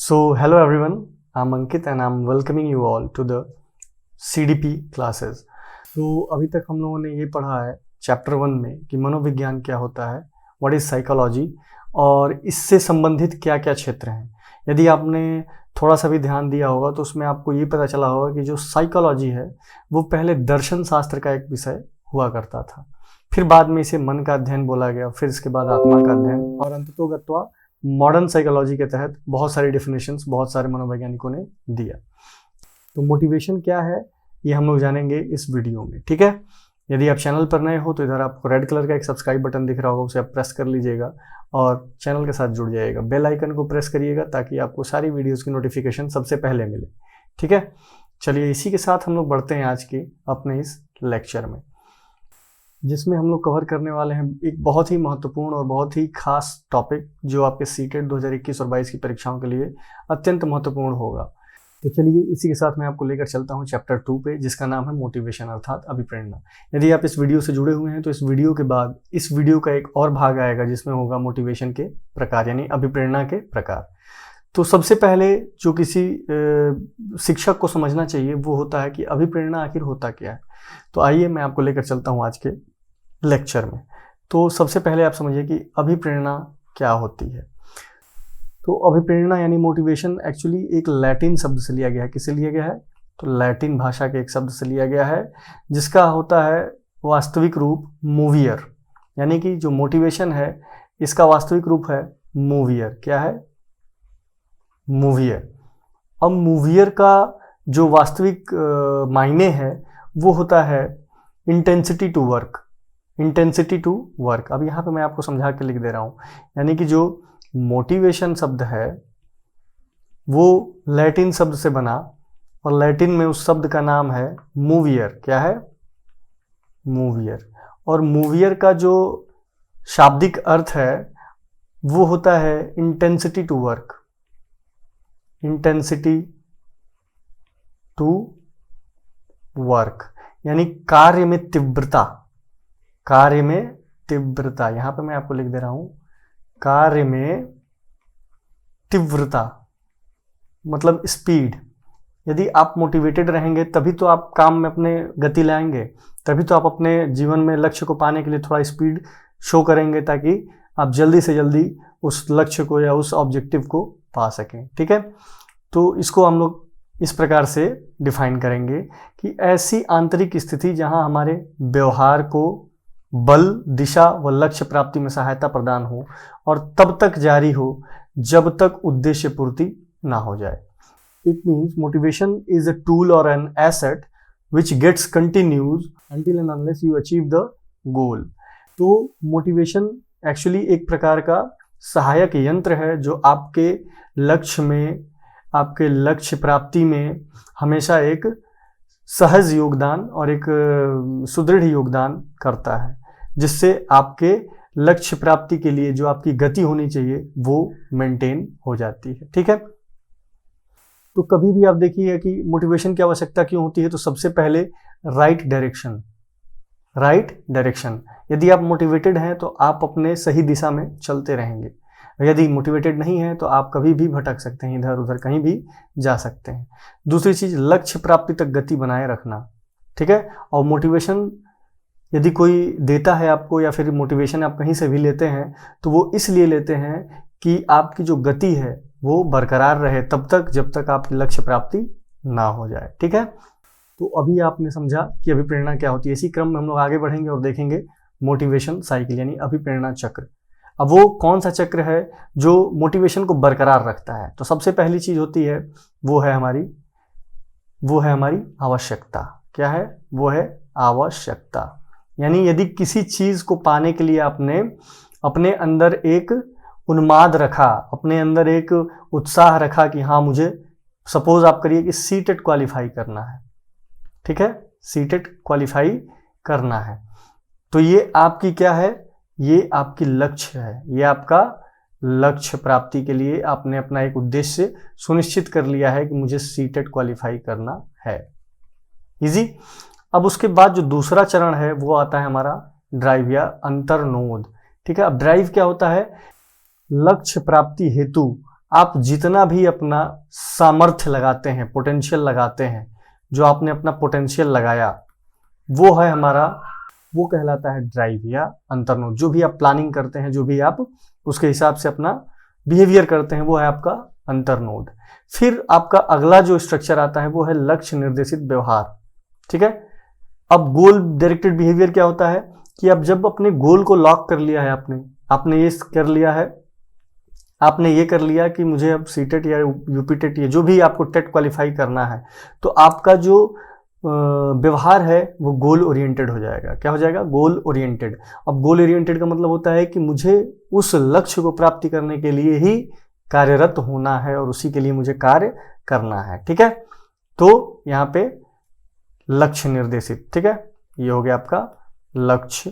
So, hello everyone, I'm Ankit and I'm welcoming you all to the CDP classes. तो अभी तक हम लोगों ने ये पढ़ा है चैप्टर 1 में कि मनोविज्ञान क्या होता है, व्हाट इज साइकोलॉजी और इससे संबंधित क्या क्या क्षेत्र हैं। यदि आपने थोड़ा सा भी ध्यान दिया होगा तो उसमें आपको ये पता चला होगा कि जो साइकोलॉजी है वो पहले दर्शन शास्त्र का एक विषय हुआ करता था, फिर बाद में इसे मन का अध्ययन बोला गया, फिर इसके बाद आत्मा का अध्ययन और अंततोगत्वा मॉडर्न साइकोलॉजी के तहत बहुत सारी डेफिनेशंस बहुत सारे मनोवैज्ञानिकों ने दिया। तो मोटिवेशन क्या है ये हम लोग जानेंगे इस वीडियो में, ठीक है। यदि आप चैनल पर नए हो तो इधर आपको रेड कलर का एक सब्सक्राइब बटन दिख रहा होगा, उसे आप प्रेस कर लीजिएगा और चैनल के साथ जुड़ जाइएगा। बेल आइकन को प्रेस करिएगा ताकि आपको सारी वीडियोस की नोटिफिकेशन सबसे पहले मिले, ठीक है। चलिए इसी के साथ हम लोग बढ़ते हैं आज के अपने इस लेक्चर में, जिसमें हम लोग कवर करने वाले हैं एक बहुत ही महत्वपूर्ण और बहुत ही खास टॉपिक जो आपके सीटेट 2021 और 22 की परीक्षाओं के लिए अत्यंत महत्वपूर्ण होगा। तो चलिए इसी के साथ मैं आपको लेकर चलता हूं चैप्टर 2 पे, जिसका नाम है मोटिवेशन अर्थात अभिप्रेरणा। यदि आप इस वीडियो से जुड़े हुए हैं तो इस वीडियो के बाद इस वीडियो का एक और भाग आएगा जिसमें होगा मोटिवेशन के प्रकार यानी अभिप्रेरणा के प्रकार। तो सबसे पहले जो किसी शिक्षक को समझना चाहिए वो होता है कि अभिप्रेरणा आखिर होता क्या है। तो आइए मैं आपको लेकर चलता हूँ आज के लेक्चर में। तो सबसे पहले आप समझिए कि अभिप्रेरणा क्या होती है। तो अभिप्रेरणा यानी मोटिवेशन एक्चुअली एक लैटिन शब्द से लिया गया है। किससे लिया गया है? तो लैटिन भाषा के एक शब्द से लिया गया है जिसका होता है वास्तविक रूप मूवियर, यानी कि जो मोटिवेशन है इसका वास्तविक रूप है मूवियर। क्या है? मूवियर। अब मूवियर का जो वास्तविक मायने है वो होता है intensity to work. Intensity to work. अब यहाँ पे मैं आपको समझा के लिख दे रहा हूँ, यानी कि जो मोटिवेशन शब्द है वो लैटिन शब्द से बना और लैटिन में उस शब्द का नाम है मूवियर। क्या है? मूवियर। और मूवियर का जो शाब्दिक अर्थ है वो होता है intensity to work. Intensity to work यानी कार्य में तीव्रता। कार्य में तीव्रता, यहां पे मैं आपको लिख दे रहा हूं कार्य में तीव्रता मतलब स्पीड। यदि आप मोटिवेटेड रहेंगे तभी तो आप काम में अपने गति लाएंगे, तभी तो आप अपने जीवन में लक्ष्य को पाने के लिए थोड़ा स्पीड शो करेंगे ताकि आप जल्दी से जल्दी उस लक्ष्य को या उस ऑब्जेक्टिव को पा सकें, ठीक है। तो इसको हम लोग इस प्रकार से डिफाइन करेंगे कि ऐसी आंतरिक स्थिति जहां हमारे व्यवहार को बल, दिशा व लक्ष्य प्राप्ति में सहायता प्रदान हो और तब तक जारी हो जब तक उद्देश्य पूर्ति ना हो जाए। It means motivation is a tool और an asset which gets continues until and unless you achieve the goal. तो मोटिवेशन एक्चुअली एक प्रकार का सहायक यंत्र है जो आपके लक्ष्य में, आपके लक्ष्य प्राप्ति में हमेशा एक सहज योगदान और एक सुदृढ़ योगदान करता है, जिससे आपके लक्ष्य प्राप्ति के लिए जो आपकी गति होनी चाहिए वो मेंटेन हो जाती है, ठीक है। तो कभी भी आप देखिए कि मोटिवेशन की आवश्यकता क्यों होती है, तो सबसे पहले राइट डायरेक्शन। Right direction. यदि आप मोटिवेटेड हैं तो आप अपने सही दिशा में चलते रहेंगे। यदि मोटिवेटेड नहीं है तो आप कभी भी भटक सकते हैं, इधर उधर कहीं भी जा सकते हैं। दूसरी चीज, लक्ष्य प्राप्ति तक गति बनाए रखना, ठीक है। और मोटिवेशन यदि कोई देता है आपको या फिर मोटिवेशन आप कहीं से भी लेते हैं तो वो इसलिए लेते हैं कि आपकी जो गति है वो बरकरार रहे तब तक जब तक आपकी लक्ष्य प्राप्ति ना हो जाए, ठीक है। तो अभी आपने समझा कि अभिप्रेरणा क्या होती है। इसी क्रम में हम लोग आगे बढ़ेंगे और देखेंगे मोटिवेशन साइकिल यानी अभिप्रेरणा चक्र। अब वो कौन सा चक्र है जो मोटिवेशन को बरकरार रखता है? तो सबसे पहली चीज होती है वो है हमारी आवश्यकता। क्या है? वो है आवश्यकता। यानी यदि किसी चीज को पाने के लिए आपने अपने अंदर एक उन्माद रखा, अपने अंदर एक उत्साह रखा कि हाँ मुझे, सपोज आप करिए कि सीटेट क्वालिफाई करना है, ठीक है, सीटेट क्वालिफाई करना है, तो ये आपकी क्या है? ये आपकी लक्ष्य है। ये आपका लक्ष्य प्राप्ति के लिए आपने अपना एक उद्देश्य सुनिश्चित कर लिया है कि मुझे सीटेट क्वालिफाई करना है। इजी। अब उसके बाद जो दूसरा चरण है वो आता है हमारा ड्राइव या अंतर्नोद, ठीक है। अब ड्राइव क्या होता है? लक्ष्य प्राप्ति हेतु आप जितना भी अपना सामर्थ्य लगाते हैं, पोटेंशियल लगाते हैं, जो आपने अपना पोटेंशियल लगाया वो है हमारा, वो कहलाता है ड्राइव या अंतर्नोद। जो भी आप प्लानिंग करते हैं, जो भी आप उसके हिसाब से अपना बिहेवियर करते हैं, वो है आपका अंतर्नोद। फिर आपका अगला जो स्ट्रक्चर आता है वो है लक्ष्य निर्देशित व्यवहार। ठीक है, अब गोल डायरेक्टेड बिहेवियर क्या होता है कि अब जब अपने गोल को लॉक कर लिया है, आपने ये कर लिया है, आपने ये कर लिया कि मुझे अब सीटेट या यूपीटेट, ये जो भी आपको टेट क्वालिफाई करना है, तो आपका जो व्यवहार है वो गोल ओरिएंटेड हो जाएगा। क्या हो जाएगा? Goal oriented. अब गोल ओरिएंटेड का मतलब होता है कि मुझे उस लक्ष्य को प्राप्ति करने के लिए ही कार्यरत होना है और उसी के लिए मुझे कार्य करना है। ठीक है, तो यहाँ पे लक्ष्य निर्देशित, ठीक है, ये हो गया आपका लक्ष्य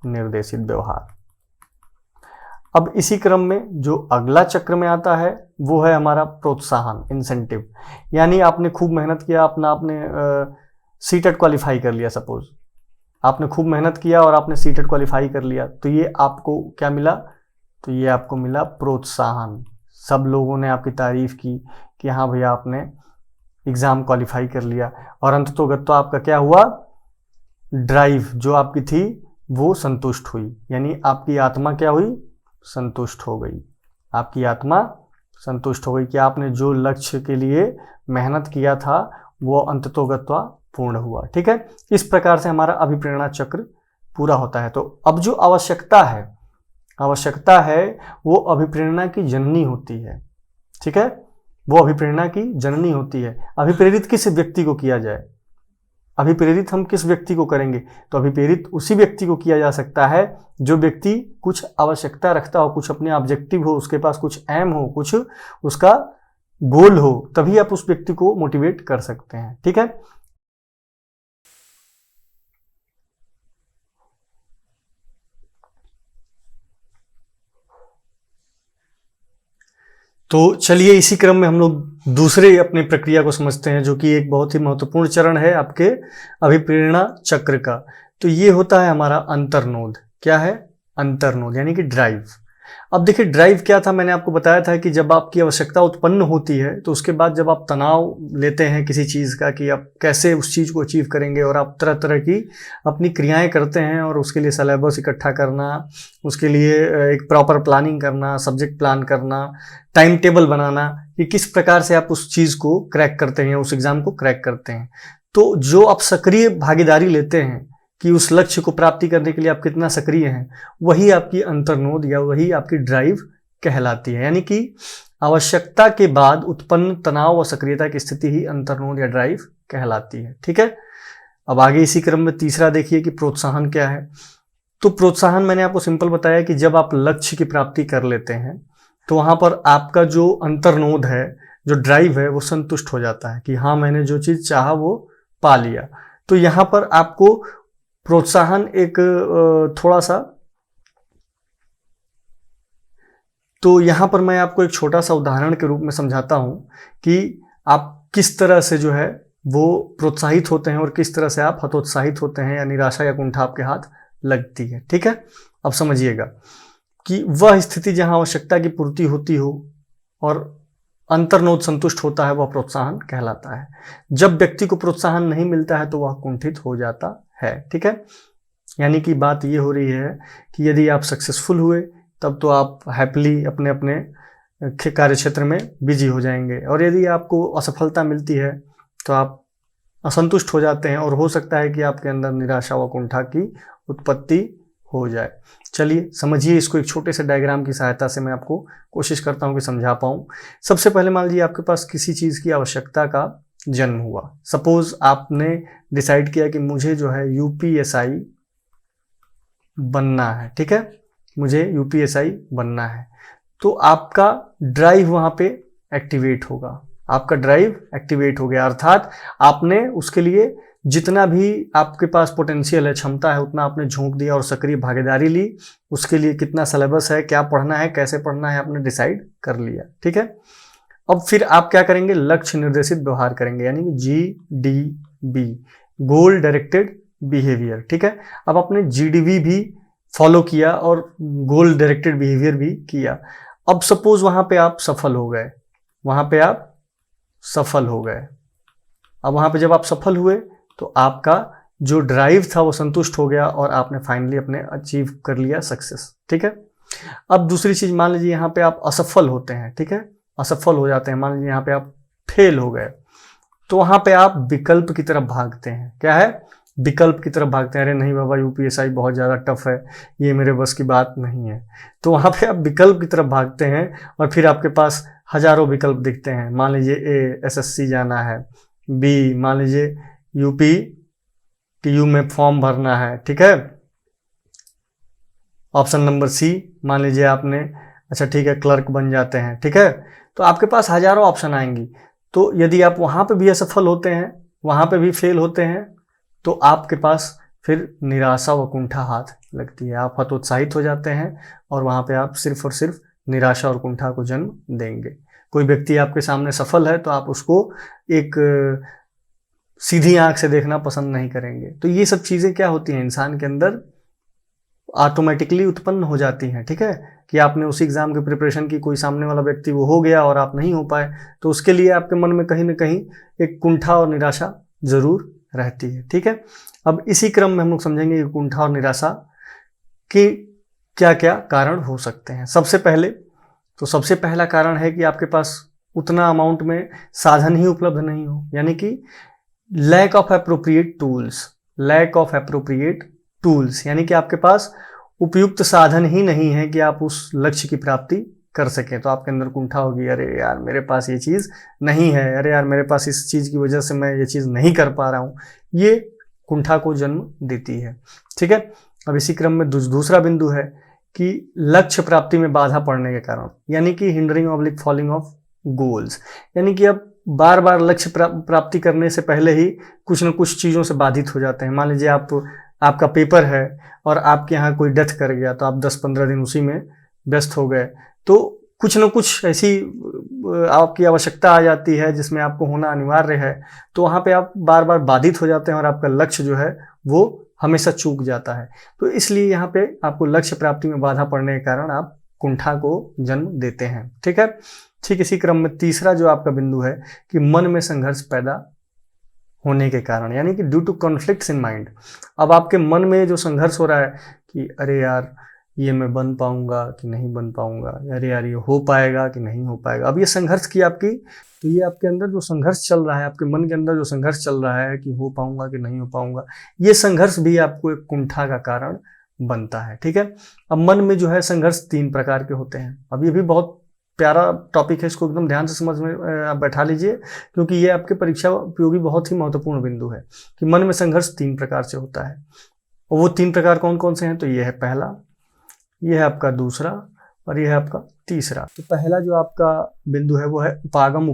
निर्देशित व्यवहार। अब इसी क्रम में जो अगला चक्र में आता है वो है हमारा प्रोत्साहन, इंसेंटिव। यानी आपने खूब मेहनत किया, आपने सीटेट क्वालिफाई कर लिया, सपोज आपने खूब मेहनत किया और आपने सीटेट क्वालिफाई कर लिया, तो ये आपको क्या मिला? तो ये आपको मिला प्रोत्साहन। सब लोगों ने आपकी तारीफ की कि हाँ भैया आपने एग्जाम क्वालिफाई कर लिया, और अंततोगत तो आपका क्या हुआ? ड्राइव जो आपकी थी वो संतुष्ट हुई, यानी आपकी आत्मा क्या हुई? संतुष्ट हो गई। आपकी आत्मा संतुष्ट हो गई कि आपने जो लक्ष्य के लिए मेहनत किया था वो अंततोगत्वा पूर्ण हुआ। ठीक है, इस प्रकार से हमारा अभिप्रेरणा चक्र पूरा होता है। तो अब जो आवश्यकता है वो अभिप्रेरणा की जननी होती है। ठीक है, वो अभिप्रेरणा की जननी होती है। अभिप्रेरित किस व्यक्ति को किया जाए? अभिप्रेरित हम किस व्यक्ति को करेंगे? तो अभिप्रेरित उसी व्यक्ति को किया जा सकता है जो व्यक्ति कुछ आवश्यकता रखता हो, कुछ अपने ऑब्जेक्टिव हो, उसके पास कुछ एम हो, कुछ उसका गोल हो, तभी आप उस व्यक्ति को मोटिवेट कर सकते हैं। ठीक है, तो चलिए इसी क्रम में हम लोग दूसरे अपनी प्रक्रिया को समझते हैं, जो कि एक बहुत ही महत्वपूर्ण चरण है आपके अभिप्रेरणा चक्र का। तो ये होता है हमारा अंतर्नोद। क्या है? अंतर्नोद, यानी कि ड्राइव। अब देखिए ड्राइव क्या था, मैंने आपको बताया था कि जब आपकी आवश्यकता उत्पन्न होती है तो उसके बाद जब आप तनाव लेते हैं किसी चीज़ का कि आप कैसे उस चीज़ को अचीव करेंगे, और आप तरह तरह की अपनी क्रियाएं करते हैं, और उसके लिए सिलेबस इकट्ठा करना, उसके लिए एक प्रॉपर प्लानिंग करना, सब्जेक्ट प्लान करना, टाइम टेबल बनाना, कि किस प्रकार से आप उस चीज़ को क्रैक करते हैं, उस एग्ज़ाम को क्रैक करते हैं। तो जो आप सक्रिय भागीदारी लेते हैं कि उस लक्ष्य को प्राप्ति करने के लिए आप कितना सक्रिय हैं, वही आपकी अंतर्नोद या वही आपकी ड्राइव कहलाती है। यानी कि आवश्यकता के बाद उत्पन्न तनाव और सक्रियता की स्थिति ही अंतर्नोद या ड्राइव कहलाती है। ठीक है, अब आगे इसी क्रम में तीसरा देखिए कि प्रोत्साहन क्या है। तो प्रोत्साहन मैंने आपको सिंपल बताया कि जब आप लक्ष्य की प्राप्ति कर लेते हैं तो वहां पर आपका जो अंतर्नोद है, जो ड्राइव है, वो संतुष्ट हो जाता है कि हाँ मैंने जो चीज चाहा वो पा लिया। तो यहां पर आपको प्रोत्साहन एक थोड़ा सा, तो यहां पर मैं आपको एक छोटा सा उदाहरण के रूप में समझाता हूं कि आप किस तरह से जो है वो प्रोत्साहित होते हैं और किस तरह से आप हतोत्साहित होते हैं या निराशा या कुंठा आपके हाथ लगती है। ठीक है, अब समझिएगा कि वह स्थिति जहां आवश्यकता की पूर्ति होती हो और अंतर्नोद संतुष्ट होता है, वह प्रोत्साहन कहलाता है। जब व्यक्ति को प्रोत्साहन नहीं मिलता है तो वह कुंठित हो जाता है। ठीक है, यानी कि बात ये हो रही है कि यदि आप सक्सेसफुल हुए तब तो आप हैप्पीली अपने अपने कार्य क्षेत्र में बिजी हो जाएंगे, और यदि आपको असफलता मिलती है तो आप असंतुष्ट हो जाते हैं, और हो सकता है कि आपके अंदर निराशा व कुंठा की उत्पत्ति हो जाए। चलिए समझिए इसको एक छोटे से डायग्राम की सहायता से, मैं आपको कोशिश करता हूं कि समझा पाऊं। सबसे पहले मान लीजिए आपके पास किसी चीज़ की आवश्यकता का जन्म हुआ। सपोज आपने डिसाइड किया कि मुझे जो है यूपीएसआई बनना है। ठीक है, मुझे यूपीएसआई बनना है, तो आपका ड्राइव वहां पे एक्टिवेट होगा। आपका ड्राइव एक्टिवेट हो गया, अर्थात आपने उसके लिए जितना भी आपके पास पोटेंशियल है, क्षमता है, उतना आपने झोंक दिया और सक्रिय भागीदारी ली। उसके लिए कितना सिलेबस है, क्या पढ़ना है, कैसे पढ़ना है, आपने डिसाइड कर लिया। ठीक है, अब फिर आप क्या करेंगे? लक्ष्य निर्देशित व्यवहार करेंगे, यानी GDB, गोल डायरेक्टेड बिहेवियर। ठीक है, अब आपने GDB भी फॉलो किया और गोल डायरेक्टेड बिहेवियर भी किया। अब सपोज वहां पे आप सफल हो गए, वहां पे आप सफल हो गए। अब वहां पे जब आप सफल हुए तो आपका जो ड्राइव था वो संतुष्ट हो गया और आपने फाइनली अपने अचीव कर लिया सक्सेस, ठीक है। अब दूसरी चीज, मान लीजिए यहाँ पे आप असफल होते हैं, ठीक है, असफल हो जाते हैं, मान लीजिए यहाँ पे आप फेल हो गए, तो वहां पे आप विकल्प की तरफ भागते हैं। क्या है? विकल्प की तरफ भागते हैं। अरे नहीं बाबा, यूपीएसआई बहुत ज़्यादा टफ है, ये मेरे बस की बात नहीं है। तो वहाँ पे आप विकल्प की तरफ भागते हैं और फिर आपके पास हजारों विकल्प दिखते हैं। मान लीजिए ए एसएससी जाना है, बी मान लीजिए यूपी टीयू में फॉर्म भरना है, ठीक है। ऑप्शन नंबर सी, मान लीजिए आपने, अच्छा ठीक है, क्लर्क बन जाते हैं, ठीक है। तो आपके पास हजारों ऑप्शन आएंगी। तो यदि आप वहाँ पे भी असफल होते हैं, वहाँ पे भी फेल होते हैं, तो आपके पास फिर निराशा व कुंठा हाथ लगती है। आप हतोत्साहित हो जाते हैं और वहाँ पे आप सिर्फ और सिर्फ निराशा और कुंठा को जन्म देंगे। कोई व्यक्ति आपके सामने सफल है तो आप उसको एक सीधी आंख से देखना पसंद नहीं करेंगे। तो ये सब चीज़ें क्या होती हैं, इंसान के अंदर ऑटोमेटिकली उत्पन्न हो जाती हैं, ठीक है। कि आपने उस एग्जाम की प्रिपरेशन की, कोई सामने वाला व्यक्ति वो हो गया और आप नहीं हो पाए, तो उसके लिए आपके मन में कहीं ना कहीं एक कुंठा और निराशा जरूर रहती है, ठीक है। अब इसी क्रम में हम लोग समझेंगे कि कुंठा और निराशा के क्या क्या कारण हो सकते हैं। सबसे पहला कारण है कि आपके पास उतना अमाउंट में साधन ही उपलब्ध नहीं हो, यानी कि लैक ऑफ एप्रोप्रिएट टूल्स, यानी कि आपके पास उपयुक्त साधन ही नहीं है कि आप उस लक्ष्य की प्राप्ति कर सकें। तो आपके अंदर कुंठा होगी, अरे यार मेरे पास ये चीज़ नहीं है, अरे यार मेरे पास इस चीज़ की वजह से मैं ये चीज़ नहीं कर पा रहा हूँ। ये कुंठा को जन्म देती है, ठीक है। अब इसी क्रम में दूसरा बिंदु है कि लक्ष्य प्राप्ति में बाधा पड़ने के कारण, यानी कि hindering oblique falling of goals, यानी कि अब बार बार लक्ष्य प्राप्ति करने से पहले ही कुछ न कुछ चीज़ों से बाधित हो जाते हैं। मान लीजिए आपका पेपर है और आपके यहाँ कोई डेथ कर गया, तो आप 10-15 दिन उसी में व्यस्त हो गए, तो कुछ न कुछ ऐसी आपकी आवश्यकता आ जाती है जिसमें आपको होना अनिवार्य है, तो वहाँ पे आप बार बार बाधित हो जाते हैं और आपका लक्ष्य जो है वो हमेशा चूक जाता है। तो इसलिए यहाँ पे आपको लक्ष्य प्राप्ति में बाधा पड़ने के कारण आप कुंठा को जन्म देते हैं, ठीक है। ठीक इसी क्रम में तीसरा जो आपका बिंदु है कि मन में संघर्ष पैदा होने के कारण, यानी कि due to conflicts in mind. अब आपके मन में जो संघर्ष हो रहा है कि अरे यार ये मैं बन पाऊंगा कि नहीं बन पाऊंगा, अरे यार ये हो पाएगा कि नहीं हो पाएगा। अब ये संघर्ष की तो ये आपके अंदर जो संघर्ष चल रहा है, आपके मन के अंदर जो संघर्ष चल रहा है कि हो पाऊंगा कि नहीं हो पाऊंगा, ये संघर्ष भी आपको एक कुंठा का कारण बनता है, ठीक है। अब मन में जो है संघर्ष 3 प्रकार के होते हैं। अब ये भी बहुत प्यारा टॉपिक है, इसको एकदम ध्यान से समझ में आप बैठा लीजिए, क्योंकि ये आपके परीक्षा उपयोगी बहुत ही महत्वपूर्ण बिंदु है कि मन में संघर्ष 3 प्रकार से होता है। और वो 3 प्रकार कौन कौन से हैं? तो ये है पहला, ये है आपका दूसरा और ये है आपका तीसरा। तो पहला जो आपका बिंदु है वो है उपागम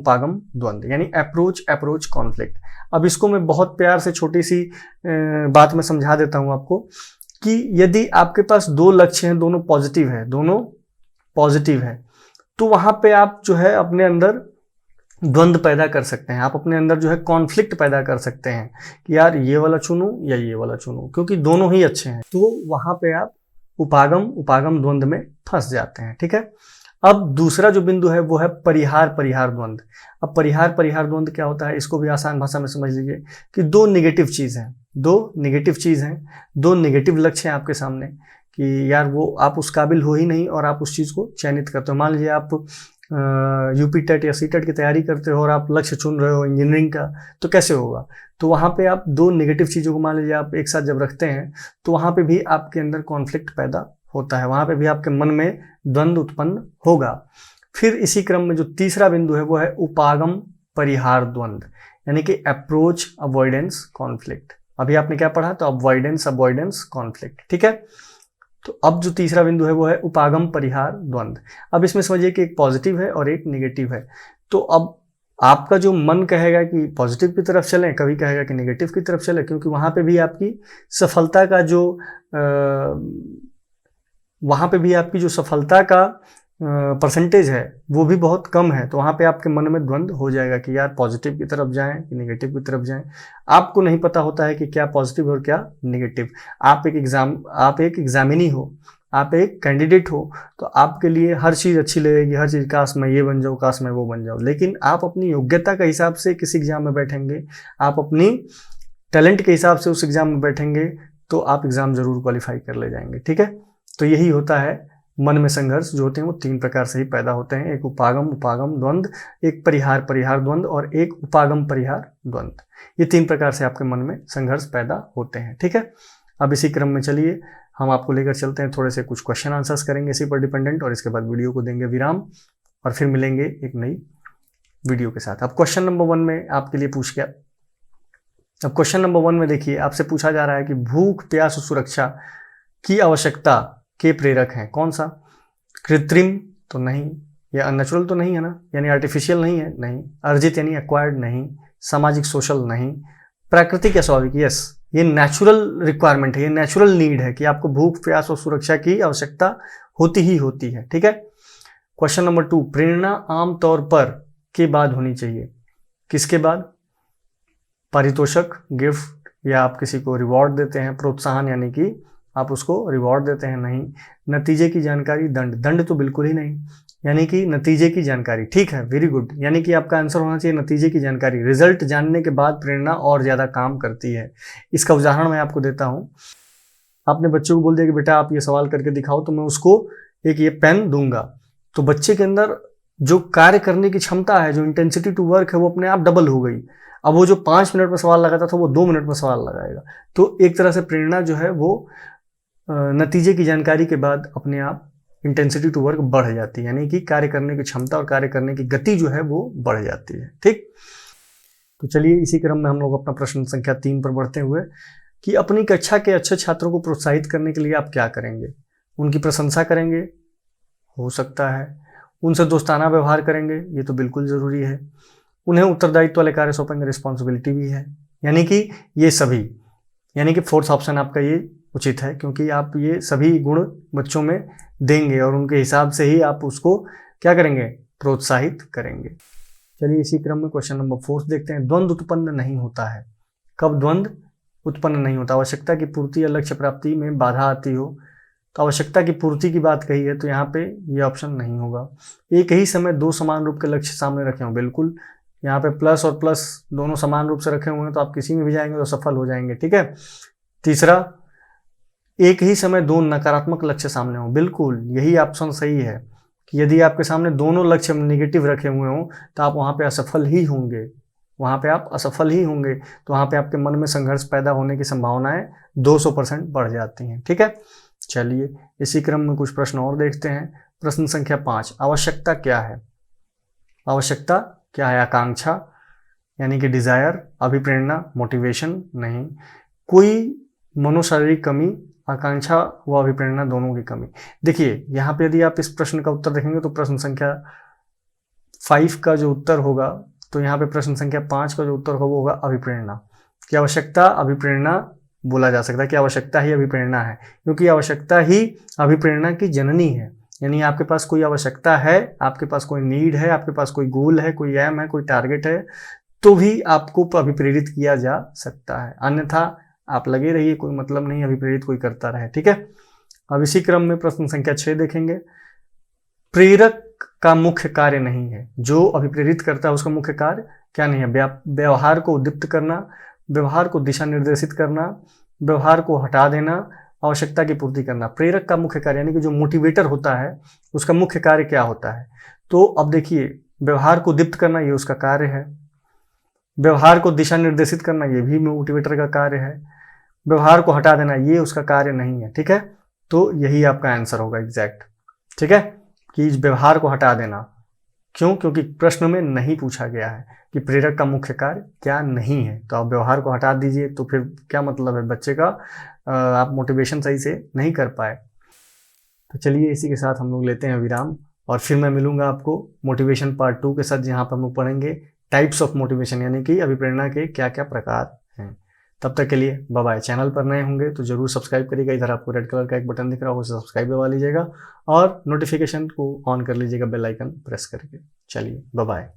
द्वंद्व, यानी अप्रोच कॉन्फ्लिक्ट। अब इसको मैं बहुत प्यार से छोटी सी बात में समझा देता हूं आपको कि यदि आपके पास 2 लक्ष्य हैं, दोनों पॉजिटिव है, तो वहां पे आप जो है अपने अंदर द्वंद्व पैदा कर सकते हैं, आप अपने अंदर जो है कॉन्फ्लिक्ट पैदा कर सकते हैं कि यार ये वाला चुनूं या ये वाला चुनूं, क्योंकि दोनों ही अच्छे हैं। तो वहां पे आप उपागम द्वंद्व में फंस जाते हैं, ठीक है। अब दूसरा जो बिंदु है वो है परिहार द्वंद्व। अब परिहार द्वंद्व क्या होता है, इसको भी आसान भाषा में समझ लीजिए कि 2 नेगेटिव चीज हैं, 2 नेगेटिव लक्ष्य हैं आपके सामने कि यार वो आप उस काबिल हो ही नहीं और आप उस चीज को चयनित करते हो। मान लीजिए आप यूपी टेट या सीटेट की तैयारी करते हो और आप लक्ष्य चुन रहे हो इंजीनियरिंग का, तो कैसे होगा? तो वहाँ पे आप 2 नेगेटिव चीज़ों को मान लीजिए आप एक साथ जब रखते हैं, तो वहाँ पे भी आपके अंदर कॉन्फ्लिक्ट पैदा होता है, वहाँ पे भी आपके मन में द्वंद्व उत्पन्न होगा। फिर इसी क्रम में जो तीसरा बिंदु है वो है उपागम परिहार द्वंद्व, यानी कि अप्रोच अवॉइडेंस कॉन्फ्लिक्ट। अभी आपने क्या पढ़ा? तो अवॉइडेंस कॉन्फ्लिक्ट, ठीक है। तो अब जो तीसरा बिंदु है वो है उपागम परिहार द्वंद्व। अब इसमें समझिए कि एक पॉजिटिव है और एक नेगेटिव है। तो अब आपका जो मन कहेगा कि पॉजिटिव की तरफ चलें, कभी कहेगा कि नेगेटिव की तरफ चलें, क्योंकि वहाँ पे भी आपकी सफलता का जो वहाँ पे भी आपकी जो सफलता का परसेंटेज है वो भी बहुत कम है। तो वहाँ पे आपके मन में द्वंद्व हो जाएगा कि यार पॉजिटिव की तरफ जाएं कि नेगेटिव की तरफ जाएं। आपको नहीं पता होता है कि क्या पॉजिटिव और क्या नेगेटिव। आप एक एग्जामिनी हो, आप एक कैंडिडेट हो तो आपके लिए हर चीज़ अच्छी लगेगी, हर चीज़ काश मैं ये बन जाऊँ, काश मैं वो बन जाऊँ। लेकिन आप अपनी योग्यता के हिसाब से किसी एग्जाम में बैठेंगे, आप अपनी टैलेंट के हिसाब से उस एग्जाम में बैठेंगे तो आप एग्जाम जरूर क्वालिफाई कर ले जाएंगे। ठीक है, तो यही होता है मन में संघर्ष जो होते हैं वो 3 प्रकार से ही पैदा होते हैं, एक उपागम उपागम द्वंद्व, एक परिहार परिहार द्वंद्व और एक उपागम परिहार द्वंद्व। ये 3 प्रकार से आपके मन में संघर्ष पैदा होते हैं। ठीक है, अब इसी क्रम में चलिए हम आपको लेकर चलते हैं, थोड़े से कुछ क्वेश्चन आंसर्स करेंगे इसी पर डिपेंडेंट, और इसके बाद वीडियो को देंगे विराम और फिर मिलेंगे एक नई वीडियो के साथ। अब क्वेश्चन नंबर 1 में आपके लिए पूछ गया। अब क्वेश्चन नंबर 1 में देखिए आपसे पूछा जा रहा है कि भूख प्यास और सुरक्षा की आवश्यकता के प्रेरक हैं कौन सा? कृत्रिम तो नहीं, या अननेचुरल तो नहीं है ना, यानी आर्टिफिशियल नहीं है, नहीं। अर्जित यानी एक्वायर्ड नहीं, सामाजिक सोशल नहीं, प्राकृतिक या स्वाभाविक, यस ये नेचुरल रिक्वायरमेंट है, ये नेचुरल नीड है कि आपको भूख प्यास और सुरक्षा की आवश्यकता होती ही होती है। ठीक है, क्वेश्चन नंबर 2, प्रेरणा आमतौर पर के बाद होनी चाहिए, किसके बाद? पारितोषक गिफ्ट, या आप किसी को रिवॉर्ड देते हैं, प्रोत्साहन यानी कि आप उसको रिवॉर्ड देते हैं, नहीं। नतीजे की जानकारी, दंड, दंड तो बिल्कुल ही नहीं, यानी कि नतीजे की जानकारी। ठीक है, वेरी गुड, यानी कि आपका आंसर होना चाहिए नतीजे की जानकारी। रिजल्ट जानने के बाद प्रेरणा और ज्यादा काम करती है। इसका उदाहरण मैं आपको देता हूं। आपने बच्चे को बोल दिया कि बेटा आप ये सवाल करके दिखाओ, तो मैं उसको एक ये पेन दूंगा, तो बच्चे के अंदर जो कार्य करने की क्षमता है, जो इंटेंसिटी टू वर्क है, वो अपने आप डबल हो गई। अब वो जो 5 मिनट में सवाल लगाता था वो 2 मिनट में सवाल लगाएगा। तो एक तरह से प्रेरणा जो है वो नतीजे की जानकारी के बाद अपने आप इंटेंसिटी टू वर्क बढ़ जाती है, यानी कि कार्य करने की क्षमता और कार्य करने की गति जो है वो बढ़ जाती है। ठीक, तो चलिए इसी क्रम में हम लोग अपना प्रश्न संख्या 3 पर बढ़ते हुए कि अपनी कक्षा के अच्छे छात्रों को प्रोत्साहित करने के लिए आप क्या करेंगे? उनकी प्रशंसा करेंगे, हो सकता है। उनसे दोस्ताना व्यवहार करेंगे, ये तो बिल्कुल जरूरी है। उन्हें उत्तरदायित्व वाले कार्य सौंपेंगे, रिस्पॉन्सिबिलिटी भी है, यानी कि ये सभी, यानी कि 4th ऑप्शन आपका ये उचित है, क्योंकि आप ये सभी गुण बच्चों में देंगे और उनके हिसाब से ही आप उसको क्या करेंगे? प्रोत्साहित करेंगे। चलिए इसी क्रम में क्वेश्चन नंबर 4 देखते हैं। द्वंद्व उत्पन्न नहीं होता है, कब द्वंद्व उत्पन्न नहीं होता? आवश्यकता की पूर्ति या लक्ष्य प्राप्ति में बाधा आती हो, तो आवश्यकता की पूर्ति की बात कही है तो यहाँ पे ये ऑप्शन नहीं होगा। एक ही समय 2 समान रूप के लक्ष्य सामने रखे हों, बिल्कुल यहाँ पे प्लस और प्लस दोनों समान रूप से रखे हुए हैं तो आप किसी में भी जाएंगे तो सफल हो जाएंगे। ठीक है, तीसरा, एक ही समय 2 नकारात्मक लक्ष्य सामने हो, बिल्कुल यही ऑप्शन सही है कि यदि आपके सामने दोनों लक्ष्य नेगेटिव रखे हुए हों तो आप वहाँ पे असफल ही होंगे, वहाँ पे आप असफल ही होंगे। तो वहाँ पे आपके मन में संघर्ष पैदा होने की संभावनाएं 200% बढ़ जाती हैं। ठीक है, चलिए इसी क्रम में कुछ प्रश्न और देखते हैं। प्रश्न संख्या 5, आवश्यकता क्या है? आवश्यकता क्या है? आकांक्षा यानी कि डिजायर, अभिप्रेरणा, मोटिवेशन, नहीं। कोई मनोशारीरिक कमी, आकांक्षा व अभिप्रेरणा दोनों की कमी। देखिए यहाँ पे यदि आप इस प्रश्न का उत्तर देखेंगे तो प्रश्न संख्या 5 का जो उत्तर होगा, तो यहाँ पे प्रश्न संख्या 5 का जो उत्तर होगा वो होगा अभिप्रेरणा। कि आवश्यकता अभिप्रेरणा बोला जा सकता है कि आवश्यकता ही अभिप्रेरणा है, क्योंकि आवश्यकता ही अभिप्रेरणा की जननी है। यानी आपके पास कोई आवश्यकता है, आपके पास कोई नीड है, आपके पास कोई गोल है, कोई एम है, कोई टारगेट है, तो भी आपको अभिप्रेरित किया जा सकता है। अन्यथा आप लगे रहिए, कोई मतलब नहीं अभिप्रेरित कोई करता रहे। ठीक है, अब इसी क्रम में प्रश्न संख्या 6 देखेंगे। प्रेरक का मुख्य कार्य नहीं है, जो अभिप्रेरित करता है उसका मुख्य कार्य क्या नहीं है? व्यवहार को उद्दीप्त करना, व्यवहार को दिशा निर्देशित करना, व्यवहार को हटा देना, आवश्यकता की पूर्ति करना। प्रेरक का मुख्य कार्य यानी कि जो मोटिवेटर होता है उसका मुख्य कार्य क्या होता है? तो अब देखिए, व्यवहार को उद्दीप्त करना ये उसका कार्य है, व्यवहार को दिशा निर्देशित करना ये भी मोटिवेटर का कार्य है, व्यवहार को हटा देना ये उसका कार्य नहीं है। ठीक है, तो यही आपका आंसर होगा एग्जैक्ट। ठीक है, कि व्यवहार को हटा देना। क्यों? क्योंकि प्रश्न में नहीं पूछा गया है कि प्रेरक का मुख्य कार्य क्या नहीं है, तो आप व्यवहार को हटा दीजिए तो फिर क्या मतलब है बच्चे का? आप मोटिवेशन सही से नहीं कर पाए। तो चलिए इसी के साथ हम लोग लेते हैं विराम, और फिर मैं मिलूंगा आपको मोटिवेशन पार्ट 2 के साथ, जहाँ पर हम लोग पढ़ेंगे टाइप्स ऑफ मोटिवेशन, यानी कि अभिप्रेरणा के क्या क्या प्रकार हैं। तब तक के लिए बाय बाय। चैनल पर नए होंगे तो जरूर सब्सक्राइब करिएगा, इधर आपको रेड कलर का एक बटन दिख रहा होगा, उसे सब्सक्राइब दबा लीजिएगा और नोटिफिकेशन को ऑन कर लीजिएगा बेल आइकन प्रेस करके। चलिए बाय बाय।